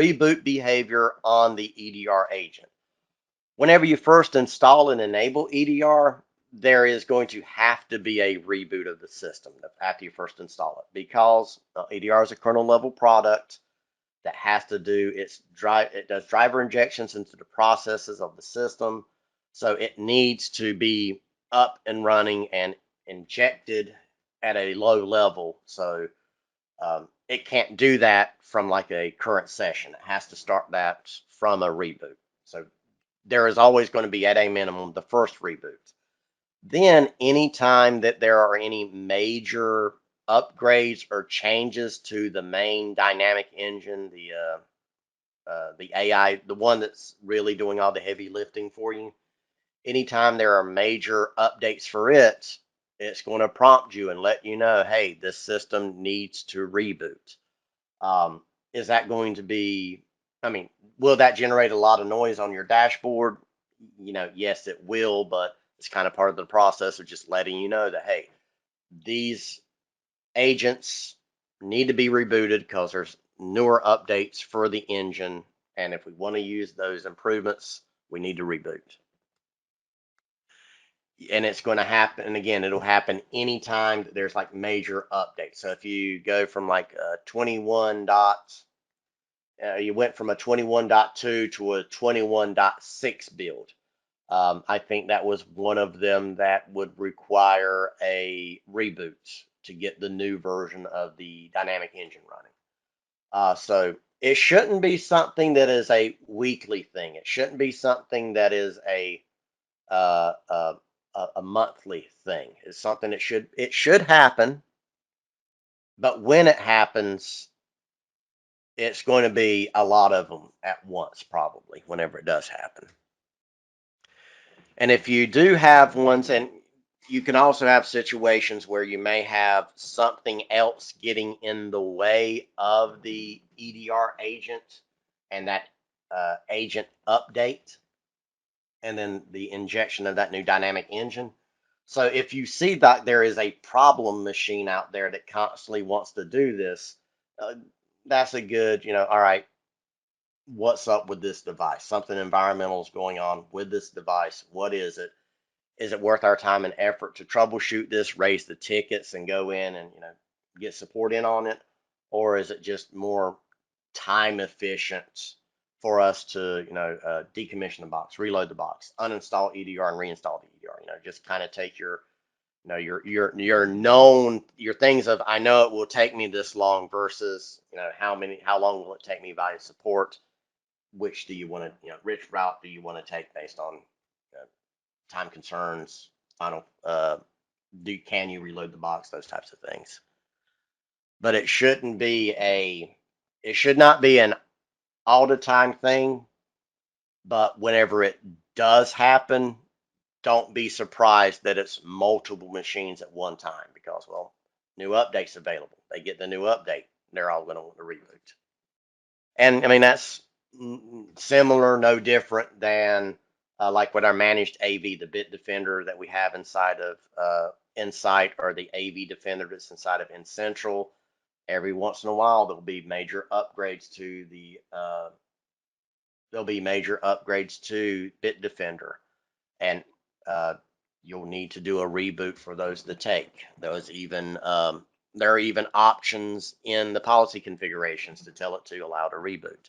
reboot behavior on the EDR agent. Whenever you first install and enable EDR, there is going to have to be a reboot of the system after you first install it, because EDR is a kernel level product that has to do it does driver injections into the processes of the system, so it needs to be up and running and injected at a low level. So it can't do that from like a current session. It has to start that from a reboot. So there is always going to be, at a minimum, the first reboot. Then anytime that there are any major upgrades or changes to the main dynamic engine, the AI, the one that's really doing all the heavy lifting for you, anytime there are major updates for it, it's going to prompt you and let you know, hey, this system needs to reboot. Is that going to be, I mean, will that generate a lot of noise on your dashboard? Yes, it will, but it's kind of part of the process of just letting you know that, hey, these agents need to be rebooted because there's newer updates for the engine. And if we want to use those improvements, we need to reboot. And it's going to happen. And again, it'll happen anytime that there's like major updates. So if you go from like 21 dots, you went from a 21.2 to a 21.6 build. I think that was one of them that would require a reboot to get the new version of the dynamic engine running. So it shouldn't be something that is a weekly thing. It shouldn't be something that is uh, uh, a monthly thing. It's something that should happen, but when it happens, it's going to be a lot of them at once, probably, whenever it does happen. And if you do have ones, and you can also have situations where you may have something else getting in the way of the EDR agent and that agent update, and then the injection of that new dynamic engine. So if you see that there is a problem machine out there that constantly wants to do this, uh, that's a good, all right, what's up with this device? Something environmental is going on with this device. What is it? Is it worth our time and effort to troubleshoot this, raise the tickets, and go in and get support in on it, or is it just more time efficient for us to decommission the box, reload the box, uninstall EDR, and reinstall the EDR? Just kind of take your known your things of, I know it will take me this long versus how long will it take me via support? Which do you want to which route do you want to take based on time concerns, final can you reload the box, those types of things. But it should not be an all the time thing, but whenever it does happen, don't be surprised that it's multiple machines at one time, because, well, new updates available. They get the new update, they're all going to want to reboot. And I mean, that's similar, no different than like with our managed AV, the Bit Defender that we have inside of Insight, or the AV Defender that's inside of Incentral. Every once in a while, there'll be major upgrades to Bit Defender, and you'll need to do a reboot for those to take. There are even options in the policy configurations to tell it to allow to reboot.